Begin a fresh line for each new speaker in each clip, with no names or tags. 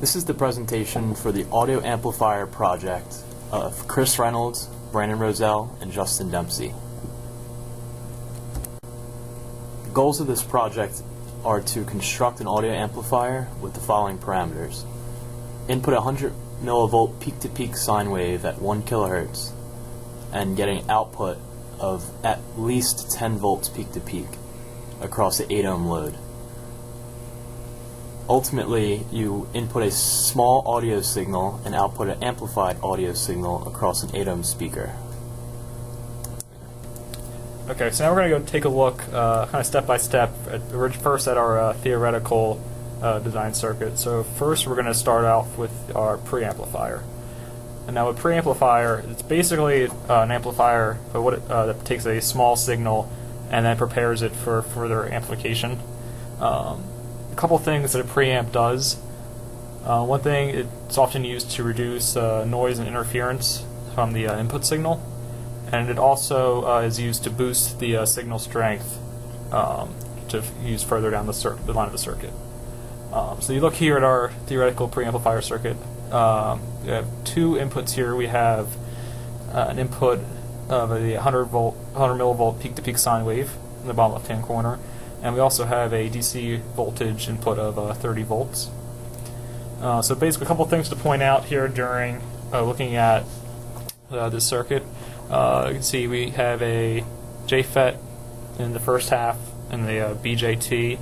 This is the presentation for the audio amplifier project of Chris Reynolds, Brandon Rozelle, and Justin Dempsey. The goals of this project are to construct an audio amplifier with the following parameters. Input 100 millivolt peak-to-peak sine wave at 1 kilohertz and getting output of at least 10 volts peak-to-peak across the 8 ohm load. Ultimately, you input a small audio signal and output an amplified audio signal across an 8 ohm speaker.
Okay, so now we're going to go take a look, kind of step by step, first at our theoretical design circuit. So first we're going to start off with our preamplifier. And now a preamplifier, it's basically an amplifier that takes a small signal and then prepares it for further amplification. A couple things that a preamp does. One thing, it's often used to reduce noise and interference from the input signal, and it also is used to boost the signal strength to use further down the line of the circuit. So you look here at our theoretical preamplifier circuit. We have two inputs here. We have an input of a 100 millivolt peak-to-peak sine wave in the bottom left-hand corner. And we also have a DC voltage input of 30 volts. So basically a couple things to point out here during looking at this circuit. You can see we have a JFET in the first half and the BJT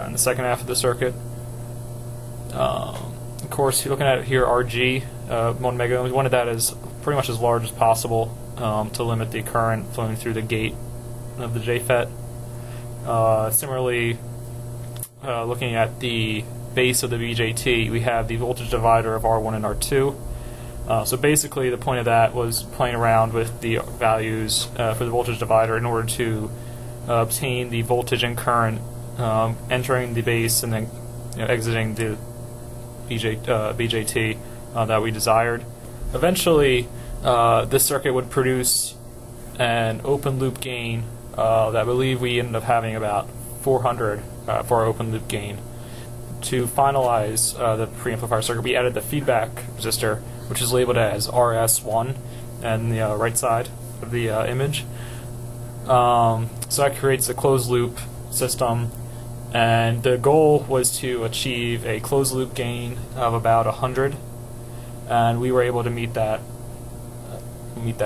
in the second half of the circuit. Of course, you're looking at it here, RG, 1 mega. We wanted that as pretty much as large as possible to limit the current flowing through the gate of the JFET. Similarly, looking at the base of the BJT, we have the voltage divider of R1 and R2. So basically the point of that was playing around with the values for the voltage divider in order to obtain the voltage and current entering the base and then exiting the BJT that we desired. Eventually, this circuit would produce an open loop gain that I believe we ended up having about 400 for our open loop gain. To finalize the preamplifier circuit, we added the feedback resistor, which is labeled as RS1 and the right side of the image. So that creates a closed loop system, and the goal was to achieve a closed loop gain of about 100, and we were able to meet that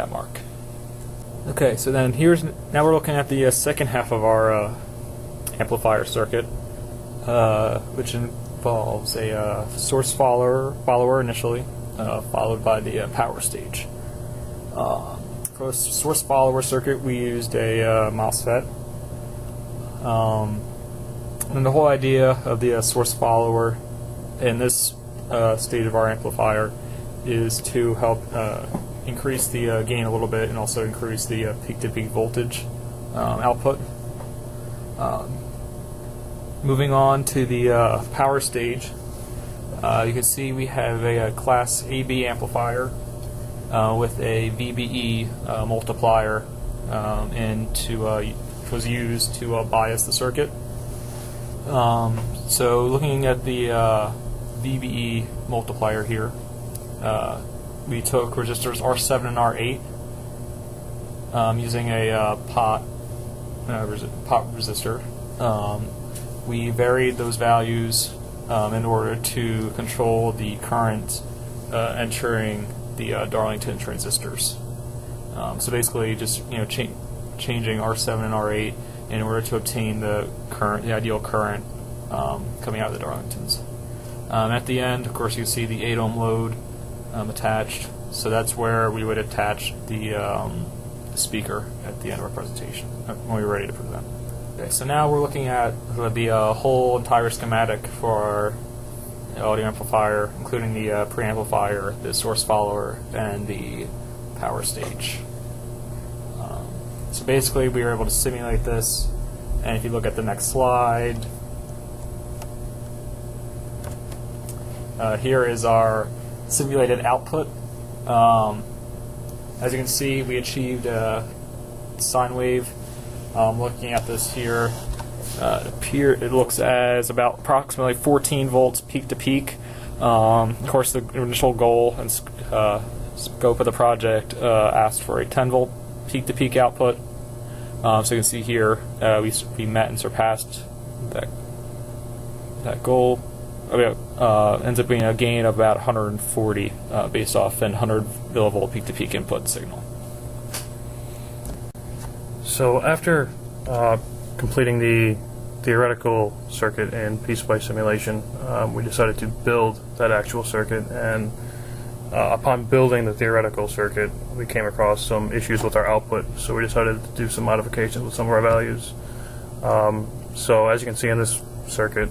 mark. Okay, so then now we're looking at the second half of our amplifier circuit, which involves a source follower initially, followed by the power stage. For the source follower circuit, we used a MOSFET. And the whole idea of the source follower in this stage of our amplifier is to help increase the gain a little bit and also increase the peak-to-peak voltage output. Moving on to the power stage, you can see we have a class AB amplifier with a VBE multiplier which was used to bias the circuit. So looking at the VBE multiplier here, we took resistors R7 and R8 using a pot resistor. We varied those values in order to control the current entering the Darlington transistors. So basically, just changing R7 and R8 in order to obtain the ideal current coming out of the Darlingtons. At the end, of course, you see the 8 ohm load attached, so that's where we would attach the speaker at the end of our presentation when we're ready to present. Okay, so now we're looking at the whole entire schematic for our audio amplifier, including the preamplifier, the source follower, and the power stage. So basically, we were able to simulate this, and if you look at the next slide, here is our simulated output. As you can see, we achieved a sine wave. Looking at this here, It looks as about approximately 14 volts peak to peak. Of course, the initial goal and scope of the project asked for a 10 volt peak to peak output. So you can see here we met and surpassed that goal. Ends up being a gain of about 140 based off an 100 millivolt peak to peak input signal.
So after completing the theoretical circuit in piece-by simulation, we decided to build that actual circuit, and upon building the theoretical circuit, we came across some issues with our output, so we decided to do some modifications with some of our values. So as you can see in this circuit,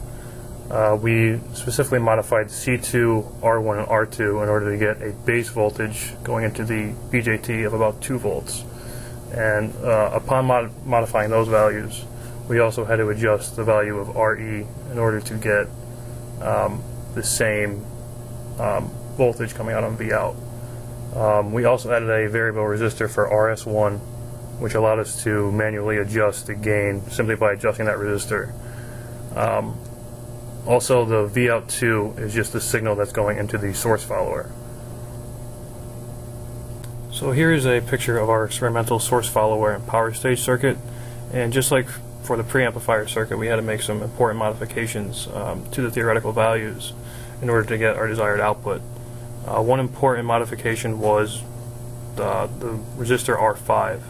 we specifically modified C2, R1, and R2 in order to get a base voltage going into the BJT of about 2 volts. And upon modifying those values, we also had to adjust the value of RE in order to get the same voltage coming out on Vout. We also added a variable resistor for RS1, which allowed us to manually adjust the gain simply by adjusting that resistor. Also, the Vout2 is just the signal that's going into the source follower. So here is a picture of our experimental source follower and power stage circuit, and just like for the preamplifier circuit, we had to make some important modifications to the theoretical values in order to get our desired output. One important modification was the resistor R5.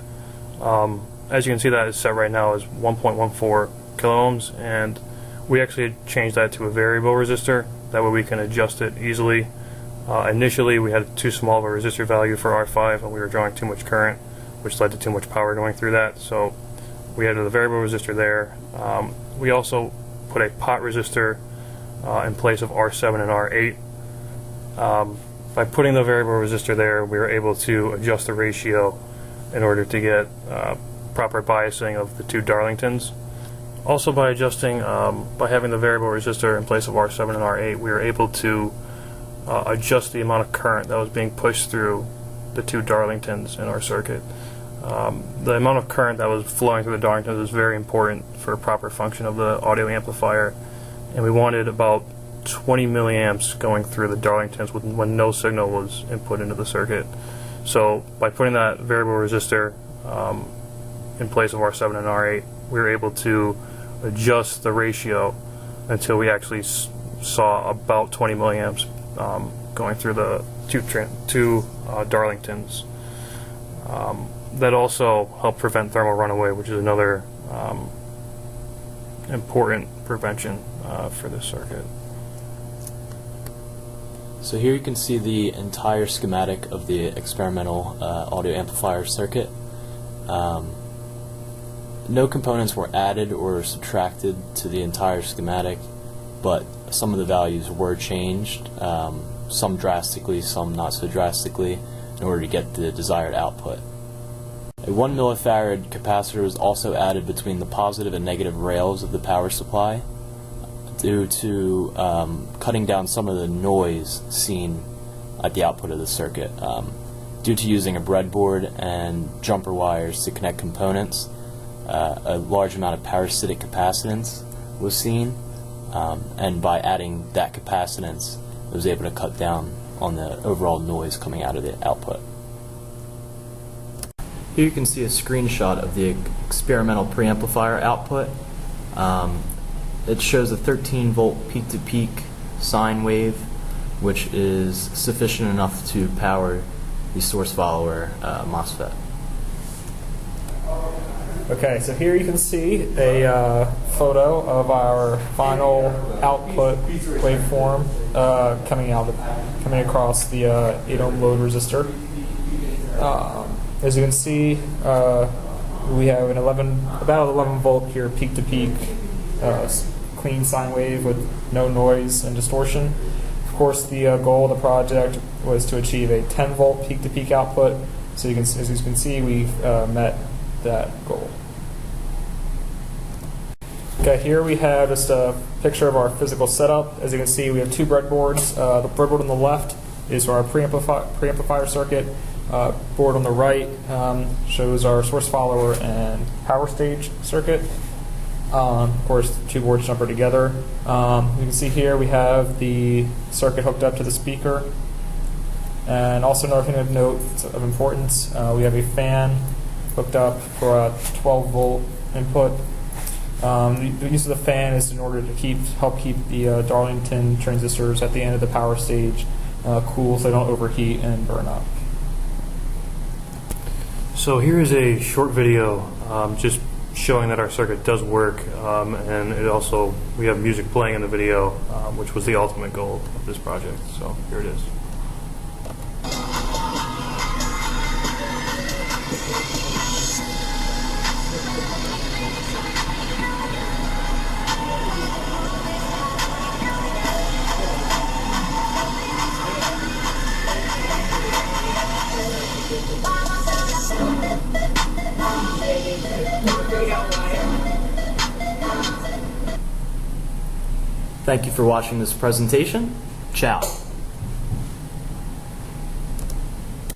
As you can see, that is set right now as 1.14 kiloohms, and we actually changed that to a variable resistor. That way we can adjust it easily. Initially, we had too small of a resistor value for R5, and we were drawing too much current, which led to too much power going through that. So we added a variable resistor there. We also put a pot resistor in place of R7 and R8. By putting the variable resistor there, we were able to adjust the ratio in order to get proper biasing of the two Darlingtons. Also, by adjusting, by having the variable resistor in place of R7 and R8, we were able to adjust the amount of current that was being pushed through the two Darlingtons in our circuit. The amount of current that was flowing through the Darlingtons was very important for proper function of the audio amplifier, and we wanted about 20 milliamps going through the Darlingtons when no signal was input into the circuit. So by putting that variable resistor in place of R7 and R8, we were able to adjust the ratio until we actually saw about 20 milliamps going through the two Darlingtons. That also helped prevent thermal runaway, which is another important prevention for this circuit.
So here you can see the entire schematic of the experimental audio amplifier circuit. No components were added or subtracted to the entire schematic, but some of the values were changed, some drastically, some not so drastically, in order to get the desired output. A 1 millifarad capacitor was also added between the positive and negative rails of the power supply due to cutting down some of the noise seen at the output of the circuit. Due to using a breadboard and jumper wires to connect components, a large amount of parasitic capacitance was seen, and by adding that capacitance, it was able to cut down on the overall noise coming out of the output. Here you can see a screenshot of the experimental preamplifier output. It shows a 13 volt peak-to-peak sine wave, which is sufficient enough to power the source follower MOSFET.
Okay, so here you can see a photo of our final output waveform coming across the 8 ohm load resistor. As you can see, we have about 11 volt here peak to peak clean sine wave with no noise and distortion. Of course, the goal of the project was to achieve a 10 volt peak to peak output. So as you can see, we've met that goal. Okay, here we have just a picture of our physical setup. As you can see, we have two breadboards. The breadboard on the left is our preamplifier circuit. Board on the right shows our source follower and power stage circuit. Of course, two boards jumper together. You can see here we have the circuit hooked up to the speaker. And also another thing of note of importance, we have a fan hooked up for a 12-volt input. The use of the fan is in order to help keep the Darlington transistors at the end of the power stage cool so they don't overheat and burn up.
So here is a short video just showing that our circuit does work, and we have music playing in the video, which was the ultimate goal of this project. So here it is.
Thank you for watching this presentation. Ciao.